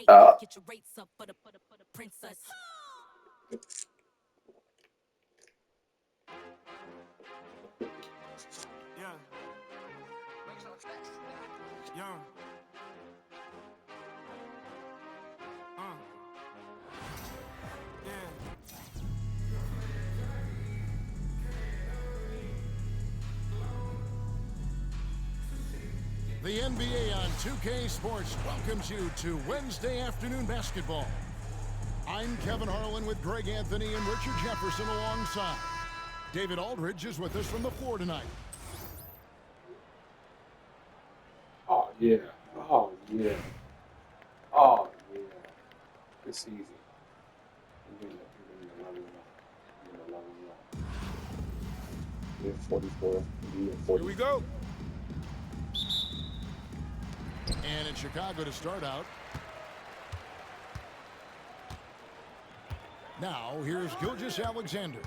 Uh, Yeah. Young. Yeah. The NBA on 2K Sports welcomes you to Wednesday afternoon basketball. I'm Kevin Harlan with Greg Anthony and Richard Jefferson alongside. David Aldridge is with us from the floor tonight. Oh, yeah. Oh, yeah. Oh, yeah. It's easy. You're gonna love it. You're gonna love it. You're 44. You're 40. Here we go. And in Chicago to start out. Now, here's Gilgeous-Alexander.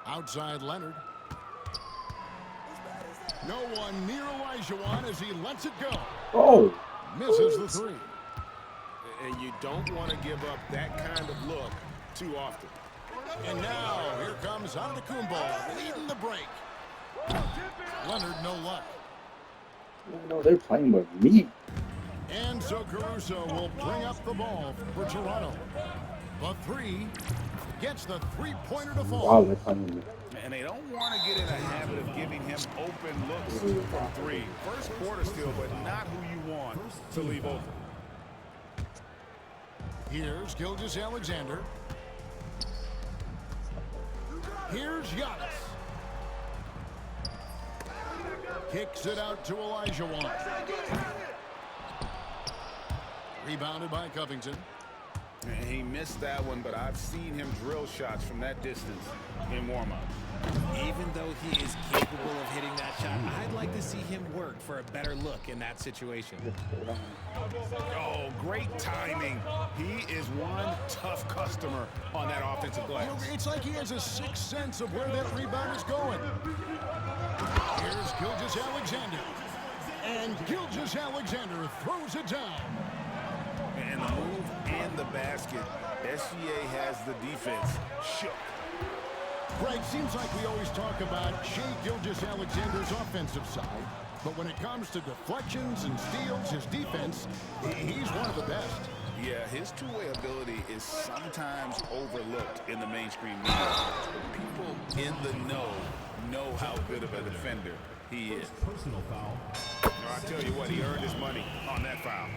Outside Leonard. No one near Olajuwon as he lets it go. Oh! Misses the three. And you don't want to give up that kind of look too often. And now, here comes Antetokounmpo leading the break. Leonard, no luck. No, they're playing with me. And so Caruso will bring up the ball for Toronto. The three gets the three-pointer to fall. Wow, they're playing with me. And they don't want to get in a habit of giving him open looks from three. First quarter still, but not who you want to leave open. Here's Gilgeous-Alexander. Here's Giannis. Kicks it out to Olajuwon. Rebounded by Covington. And he missed that one, but I've seen him drill shots from that distance in warm-up. Even though he is capable of hitting that shot, I'd like to see him work for a better look in that situation. Oh, great timing. He is one tough customer on that offensive glass. It's like he has a sixth sense of where that rebound is going. Here's Gilgeous-Alexander. And Gilgeous-Alexander throws it down. And the move and the basket. SGA has the defense shook. Greg, seems like we always talk about Shai Gilgeous-Alexander's offensive side, but when it comes to deflections and steals, his defense, he's one of the best. Yeah, his two-way ability is sometimes overlooked in the mainstream media. People in the know how good of a defender he is. Personal foul. I tell you what, he earned his money on that foul.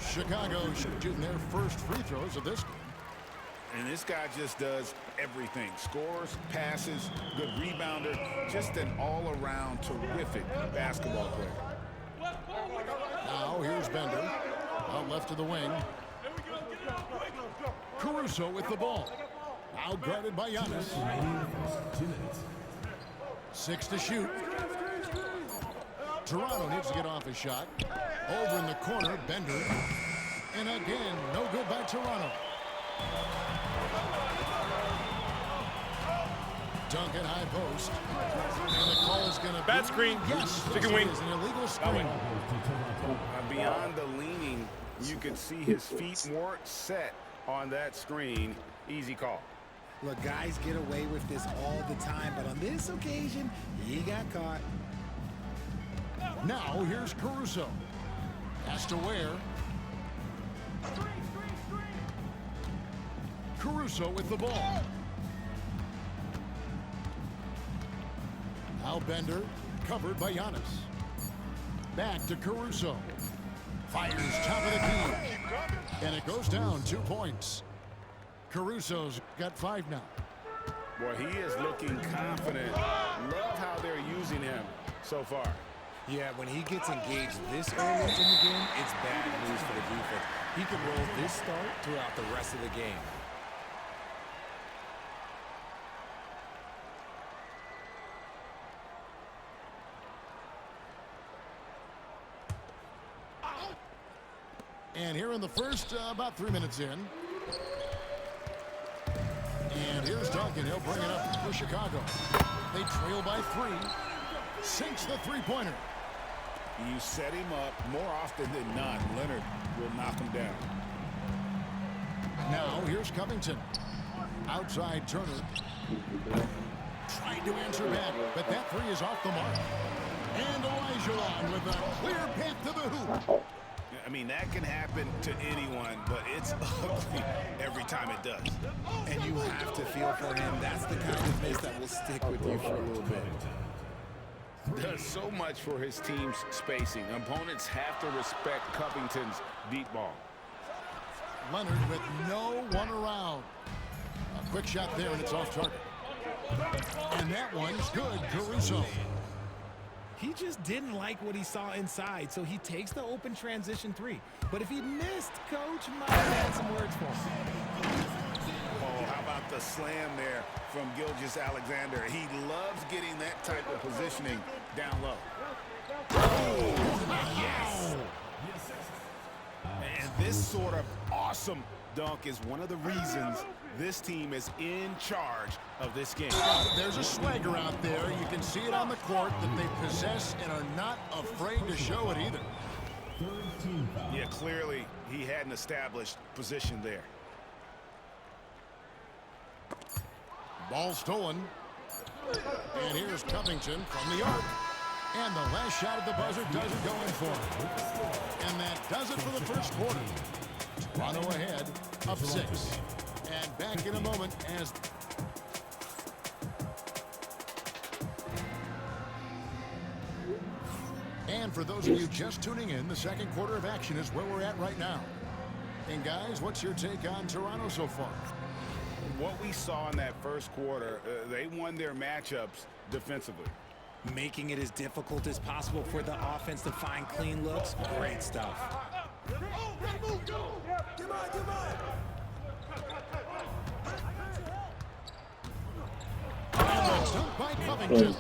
Chicago shooting their first free throws of this game. And this guy just does everything. Scores, passes, good rebounder, just an all-around terrific basketball player. Now here's Bender, out left of the wing. Caruso with the ball. Now guarded by Giannis. 2 minutes. 6 to shoot. Toronto needs to get off his shot. Over in the corner, Bender. And again, no good by Toronto. Duncan high post. And the call is going to Bad screen. Yes, Chicken wing. It is an illegal screen. Beyond the leaning, you could see his feet weren't set on that screen. Easy call. Look, guys get away with this all the time, but on this occasion, he got caught. Now here's Caruso. Has to wear. Caruso with the ball. Now Bender, covered by Giannis. Back to Caruso. Fires top of the key. And it goes down 2 points. Caruso's got 5 now. Boy, he is looking confident. Love how they're using him so far. Yeah, when he gets engaged this early in the game, it's bad news for the defense. He can roll this start throughout the rest of the game. And here in the first, about 3 minutes in. And here's Duncan. He'll bring it up for Chicago. They trail by 3. Sinks the three-pointer. You set him up more often than not. Leonard will knock him down. Now here's Covington. Outside Turner. Tried to answer back, but that three is off the mark. And Olajuwon with a clear path to the hoop. I mean, that can happen to anyone, but it's ugly every time it does. And you have to feel for him. That's the kind of miss that will stick with you for a little bit. Does so much for his team's spacing. Opponents have to respect Covington's deep ball. Leonard with no one around. A quick shot there, and it's off target. And that one's good, Caruso. He just didn't like what he saw inside, so he takes the open transition three. But if he missed, Coach might have had some words for him. Oh, how about the slam there from Gilgeous-Alexander? He loves getting that type of positioning down low. Oh, yes! And this sort of awesome dunk is one of the reasons this team is in charge of this game. There's a swagger out there. You can see it on the court that they possess and are not afraid to show it either. Yeah, clearly he had an established position there. Ball stolen. And here's Covington from the arc. And the last shot at the buzzer doesn't go in for him. And that does it for the first quarter. Toronto ahead of 6. And back in a moment as... And for those of you just tuning in, the second quarter of action is where we're at right now. And guys, what's your take on Toronto so far? What we saw in that first quarter, they won their matchups defensively. Making it as difficult as possible for the offense to find clean looks. Great stuff. Dunk by Covington.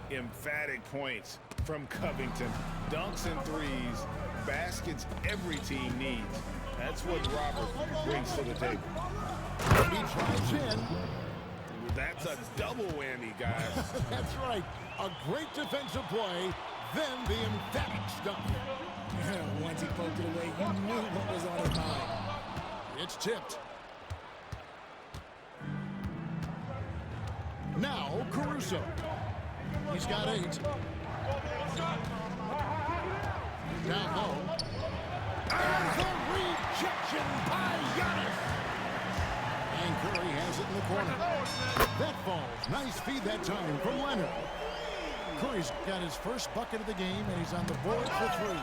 Emphatic points from Covington. Dunks and threes, baskets every team needs. That's what Robert brings to the table. He drives in. That's a double whammy, guys. That's right. A great defensive play, then the emphatic stuff. Once he poked it away, you knew what was on his mind. It's tipped. Now Caruso. He's got 8. Down low. And the rejection by Giannis. And Curry has it in the corner. That falls. Nice feed that time from Leonard. Curry's got his first bucket of the game, and he's on the board for 3.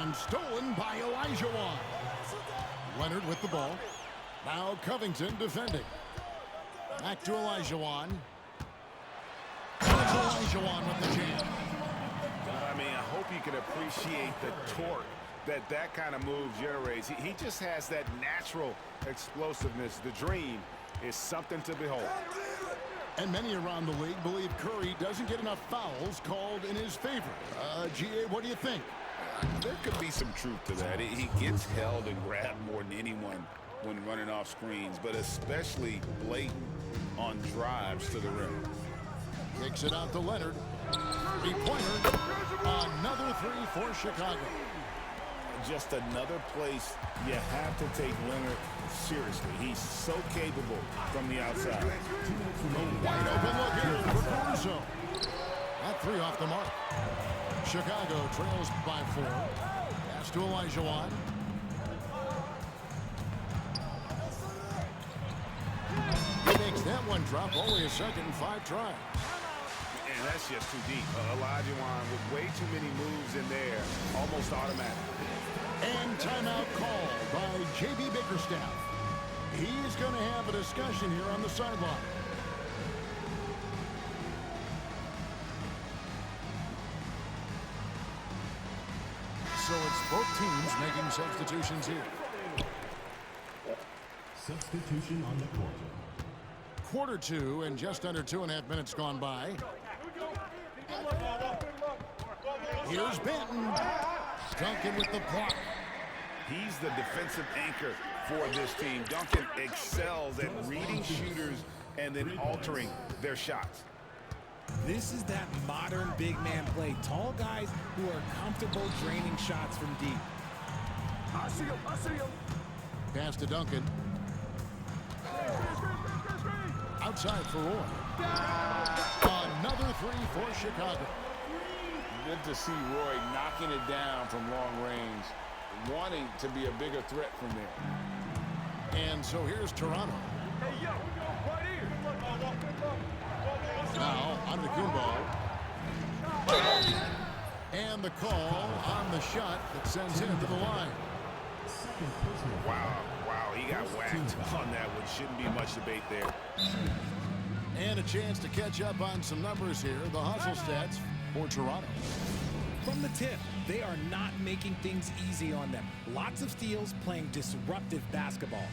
And stolen by Olajuwon. Leonard with the ball. Now Covington defending. Back to Olajuwon. Olajuwon with the jam. I mean, I hope you can appreciate the torque that kind of move generates. He just has that natural explosiveness. The dream is something to behold. And many around the league believe Curry doesn't get enough fouls called in his favor. GA, what do you think? There could be some truth to that. He gets held and grabbed more than anyone when running off screens, but especially blatant on drives to the rim. Kicks it out to Leonard. Three-pointer. Another 3 for Chicago. Just another place you have to take Leonard seriously. He's so capable from the outside. Wide open look here for Caruso. That 3 off the mark. Chicago trails by 4. Pass to Olajuwon. He makes that one drop. Only a second, 5 tries. And that's just too deep. Olajuwon with way too many moves in there. Almost automatic. And timeout called by J.B. Bickerstaff. He's going to have a discussion here on the sideline. So it's both teams making substitutions here. Substitution on the court. Quarter 2 and just under 2.5 minutes gone by. Here's Benton. Duncan with the block. He's the defensive anchor for this team. Duncan excels at reading shooters and then altering their shots. This is that modern big man play. Tall guys who are comfortable draining shots from deep. I see him. Pass to Duncan. Outside for Roy. Another three for Chicago. Good to see Roy knocking it down from long range, wanting to be a bigger threat from there. And so here's Toronto. Now, Antetokounmpo. And the call on the shot that sends him to the line. Wow, he got whacked on that one. Shouldn't be much debate there. And a chance to catch up on some numbers here. The hustle stats for Toronto. From the tip, they are not making things easy on them. Lots of steals, playing disruptive basketball.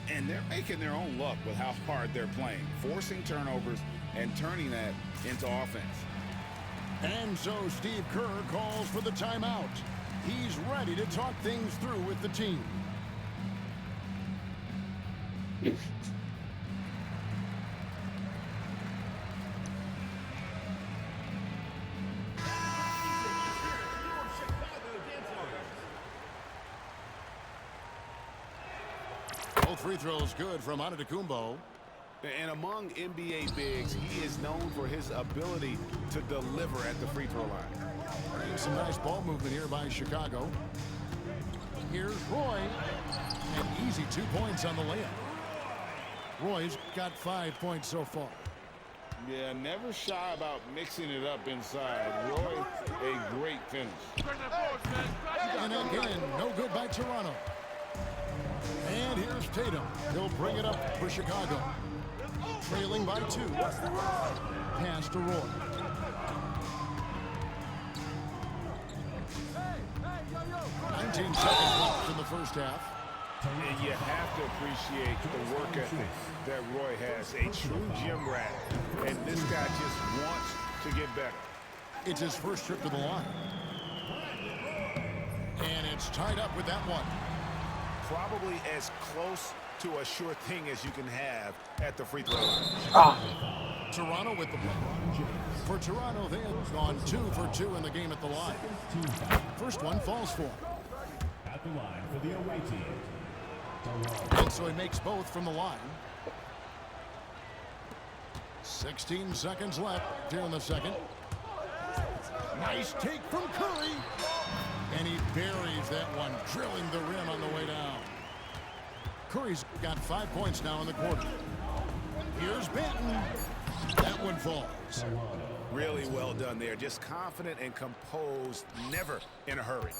And they're making their own luck with how hard they're playing, forcing turnovers and turning that into offense. And so Steve Kerr calls for the timeout. He's ready to talk things through with the team. Both free throws good from Antetokounmpo. And among NBA bigs, he is known for his ability to deliver at the free throw line. Some nice ball movement here by Chicago. Here's Roy. And easy 2 points on the layup. Roy's got 5 points so far. Yeah, never shy about mixing it up inside. Roy, a great finish. And again, no good by Toronto. And here's Tatum. He'll bring it up for Chicago. Trailing by 2. Pass to Roy. "19 seconds left in the first half. And you have to appreciate the work ethic that Roy has. A true gym rat. And this guy just wants to get better. It's his first trip to the line. And it's tied up with that one. Probably as close to a sure thing as you can have at the free throw line. Toronto with the ball. For Toronto, they have gone 2 for 2 in the game at the line. First one falls for him. At the line for the away team. And so he makes both from the line. 16 seconds left here in the second. Nice take from Curry. And he buries that one, drilling the rim on the way down. Curry's got 5 points now in the quarter. Here's Benton. That one falls. Really well done there. Just confident and composed, never in a hurry.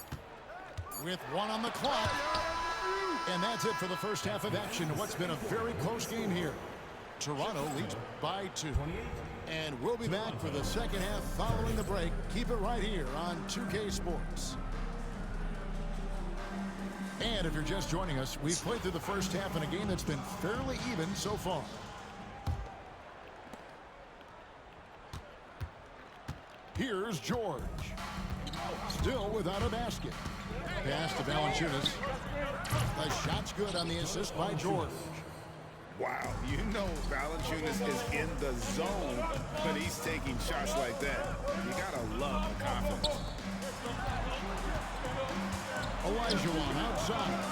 With 1 on the clock. And that's it for the first half of action. What's been a very close game here. Toronto leads by 2. And we'll be back for the second half following the break. Keep it right here on 2K Sports. And if you're just joining us, we've played through the first half in a game that's been fairly even so far. Here's George. Still without a basket. Pass to Valanciunas. The shot's good on the assist by George. Wow, you know Valanciunas is in the zone when he's taking shots like that. You gotta love the confidence. Olajuwon outside.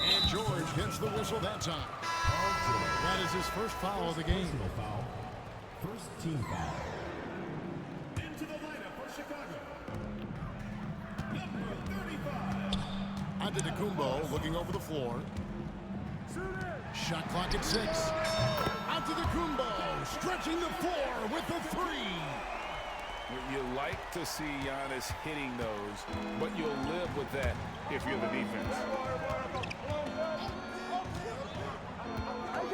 And George gets the whistle that time. That is his first foul of the game. Personal foul. First team foul. Into the lineup for Chicago. Number 35. Antetokounmpo looking over the floor. Shot clock at 6. Antetokounmpo stretching the floor with the 3. You like to see Giannis hitting those, but you'll live with that if you're the defense.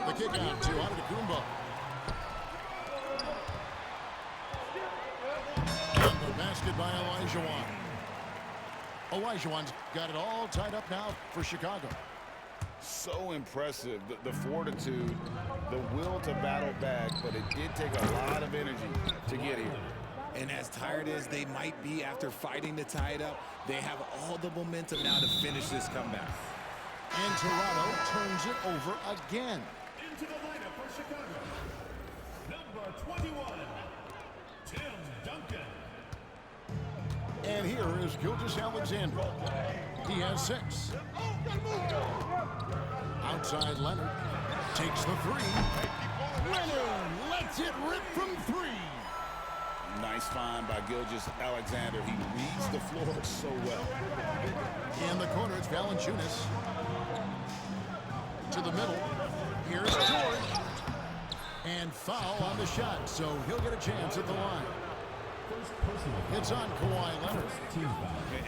The kick out to Antetokounmpo. And the basket by Olajuwon. Olajuwon's got it all tied up now for Chicago. So impressive, the fortitude, the will to battle back, but it did take a lot of energy to get here. And as tired as they might be after fighting to tie it up, they have all the momentum now to finish this comeback. And Toronto turns it over again. Into the lineup Chicago, number 21, Tim Duncan. And here is Gilgeous-Alexander. He has 6. Outside Leonard takes the 3. Leonard lets it rip from 3. Nice find by Gilgeous-Alexander. He reads the floor so well. In the corner, it's Valanciunas. To the middle. Here's George. And foul on the shot, so he'll get a chance at the line. It's on Kawhi Leonard.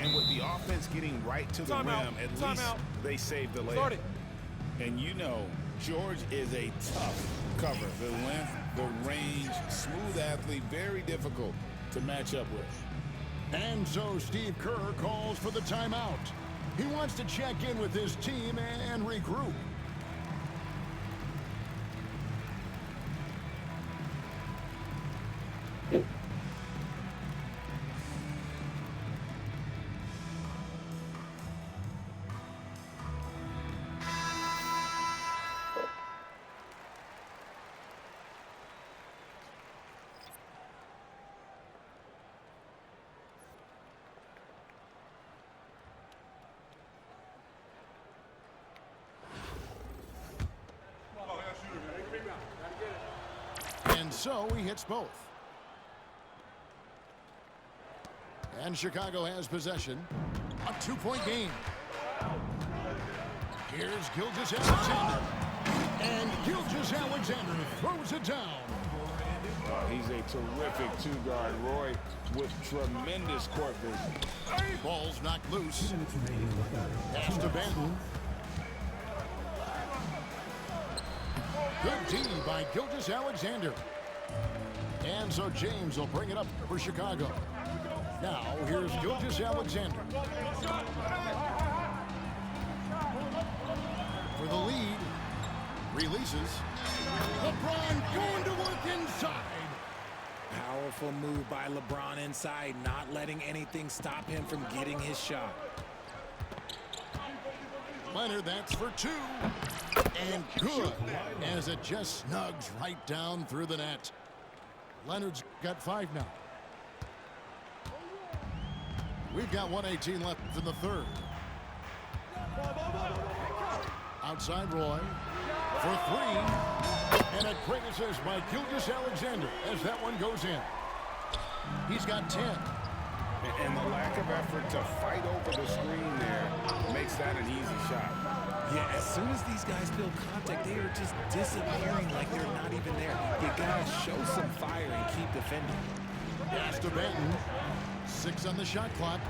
And with the offense getting right to the rim, at least they saved the layup. And you know, George is a tough cover. The length, the range, smooth athlete, very difficult to match up with. And so Steve Kerr calls for the timeout. He wants to check in with his team and regroup. And so he hits both. And Chicago has possession. A 2-point game. Here's Gilgeous-Alexander. And Gilgeous-Alexander throws it down. He's a terrific 2-guard. Roy with tremendous court vision. Ball's knocked loose. Pass to Benton. Good D by Gilgeous-Alexander. And so James will bring it up for Chicago. Now, here's Gilgeous-Alexander. For the lead. Releases. LeBron going to work inside. Powerful move by LeBron inside, not letting anything stop him from getting his shot. Leonard, that's for 2. And good, as it just snugs right down through the net. Leonard's got 5 now. We've got 1:18 left in the third. Outside Roy for 3. And a great assist by Gilgeous-Alexander as that one goes in. He's got 10. And the lack of effort to fight over the screen there makes that an easy shot. Yeah, as soon as these guys feel contact, they are just disappearing like they're not even there. You gotta show some fire and keep defending. Pass to Benton. 6 on the shot clock.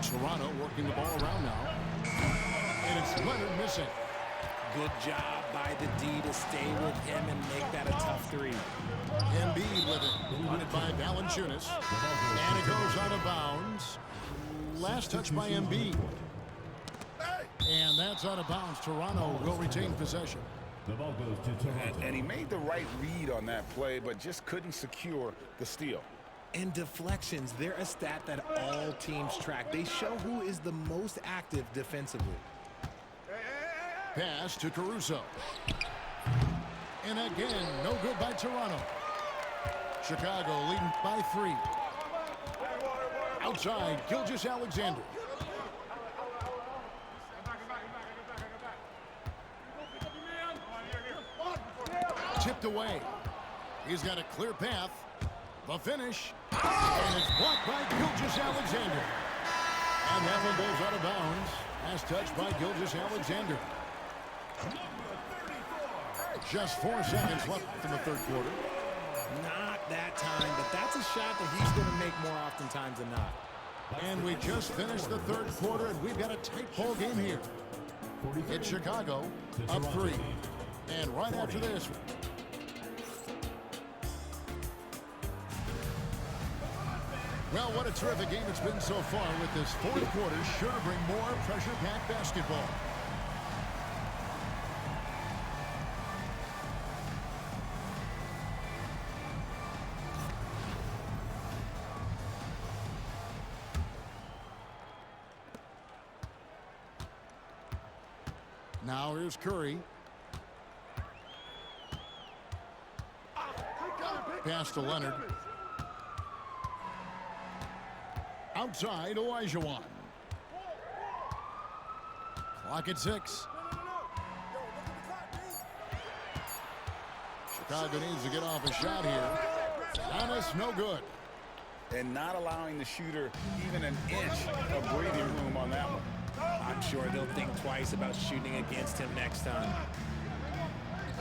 Toronto working the ball around now. And it's Leonard missing. Good job by the D to stay with him and make that a tough 3. Embiid with it. Won it by Valanciunas. And it goes out of bounds. Last touch by Embiid. And that's out of bounds. Toronto will retain possession. The ball goes to Toronto. And he made the right read on that play, but just couldn't secure the steal. And deflections, they're a stat that all teams track. They show who is the most active defensively. Pass to Caruso. And again, no good by Toronto. Chicago leading by 3. Outside, Gilgeous-Alexander. Tipped away. He's got a clear path. The finish. And it's blocked by Gilgeous-Alexander. And that one goes out of bounds. Last touch by Gilgeous-Alexander. Just 4 seconds left in the third quarter. Not that time, but that's a shot that he's going to make more oftentimes than not. And we just finished the third quarter, and we've got a tight ball game here. It's Chicago up 3. And right after this, well, what a terrific game it's been so far with this fourth quarter. Sure to bring more pressure-packed basketball. Now here's Curry. pass to Leonard. Outside, Olajuwon. Clock at 6. Chicago needs to get off a shot here. Giannis, no good. And not allowing the shooter even an inch of breathing room on that one. I'm sure they'll think twice about shooting against him next time.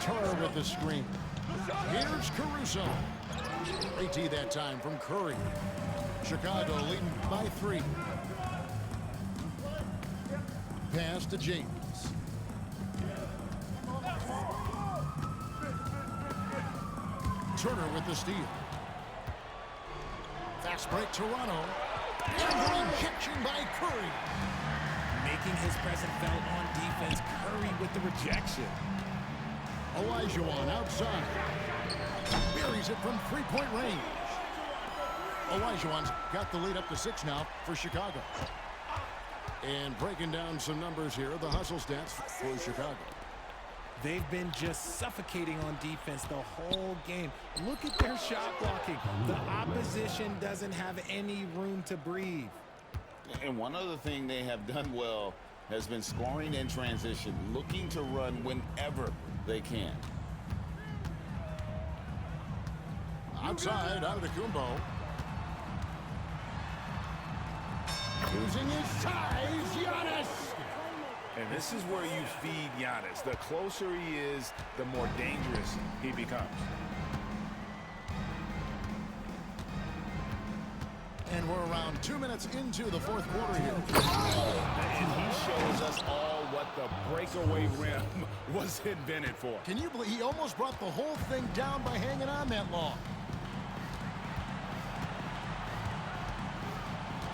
Turner with the screen. Here's Caruso. AT that time from Curry. Chicago leading by 3. Pass to James. Turner with the steal. Fast break, Toronto. And the rejection by Curry. Making his presence felt on defense. Curry with the rejection. Olajuwon outside. Buries it from 3-point range. Olajuwon's got the lead up to 6 now for Chicago. And breaking down some numbers here, the hustle stats for Chicago. They've been just suffocating on defense the whole game. Look at their shot blocking. The opposition doesn't have any room to breathe. And one other thing they have done well has been scoring in transition, looking to run whenever they can. Outside, Antetokounmpo. Using his size, Giannis. And this is where you feed Giannis. The closer he is, the more dangerous he becomes. And we're around 2 minutes into the 4th quarter here. And he shows us all what the breakaway rim was invented for. Can you believe he almost brought the whole thing down by hanging on that long?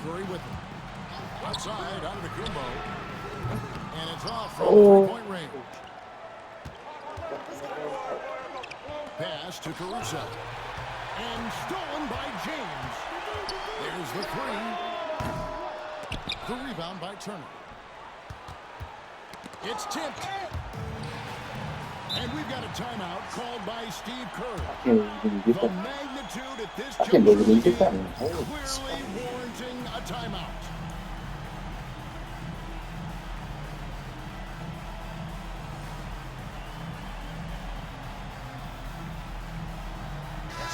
Curry with it. Outside, Antetokounmpo. And it's off from 3-point range. Pass to Caruso. And stolen by James. There's the 3. The rebound by Turner. It's tipped. And we've got a timeout called by Steve Kerr. The magnitude at this juncture is clearly warranting a timeout.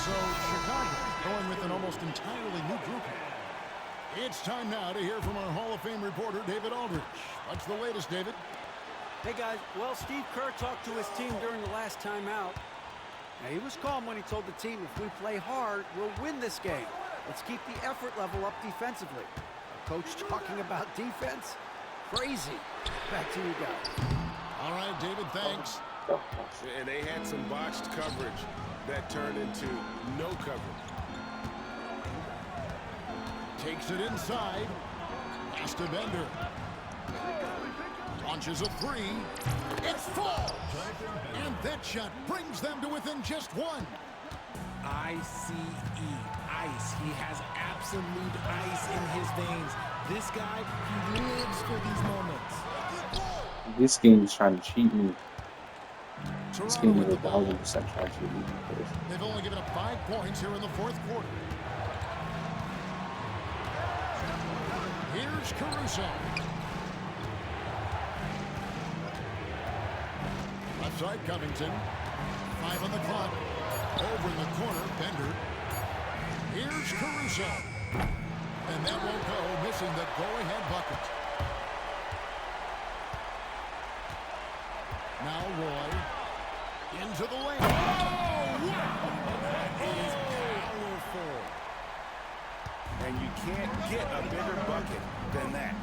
So Chicago going with an almost entirely new group here. It's time now to hear from our Hall of Fame reporter, David Aldridge. What's the latest, David? Hey, guys. Well, Steve Kerr talked to his team during the last timeout. Now, he was calm when he told the team, if we play hard, we'll win this game. Let's keep the effort level up defensively. A coach talking about defense? Crazy. Back to you guys. All right, David, thanks. And they had some botched coverage that turned into no coverage. Takes it inside. Pass to Bender. Launches a 3. It's falls. And that shot brings them to within just 1. ICE. Ice. He has absolute ice in his veins. This guy, he lives for these moments. This game is trying to cheat me. This Toronto game with is the ball. 1,000% trying to cheat me. They've only given up 5 points here in the 4th quarter. Here's Caruso. Left side, Covington. 5 on the clock. Over in the corner, Bender. Here's Caruso. And that won't go, missing the go-ahead bucket. Now Roy. Into the lane. Oh, wow! That is powerful. And you can't get a bigger bucket than that.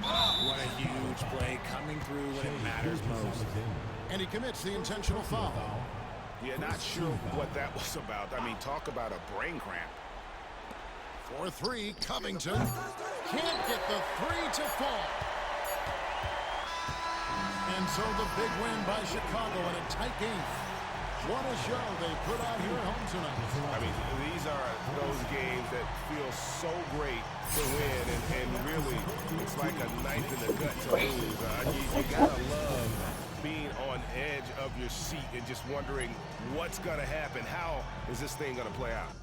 What a huge play coming through when it matters most. And he commits the intentional foul. Yeah, not sure what that was about. I mean, talk about a brain cramp. 4-3, Covington. Can't get the 3 to fall. And so the big win by Chicago in a tight game. What a show they put on here at home tonight. I mean, these are those games that feel so great to win, and really, it's like a knife in the gut to lose. You gotta love being on edge of your seat and just wondering what's gonna happen. How is this thing gonna play out?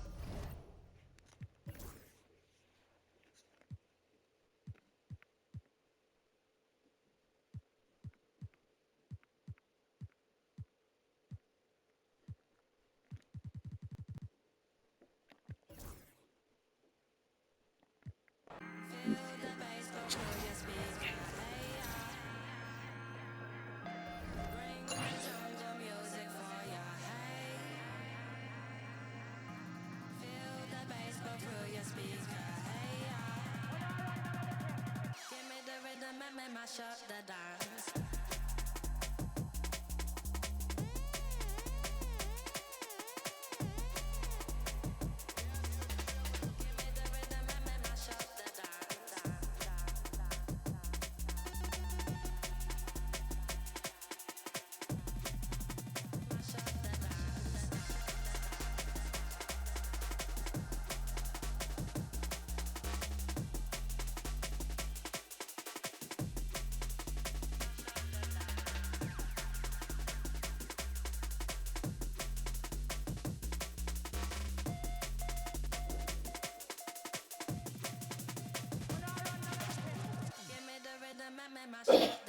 mash up the dance. Mash up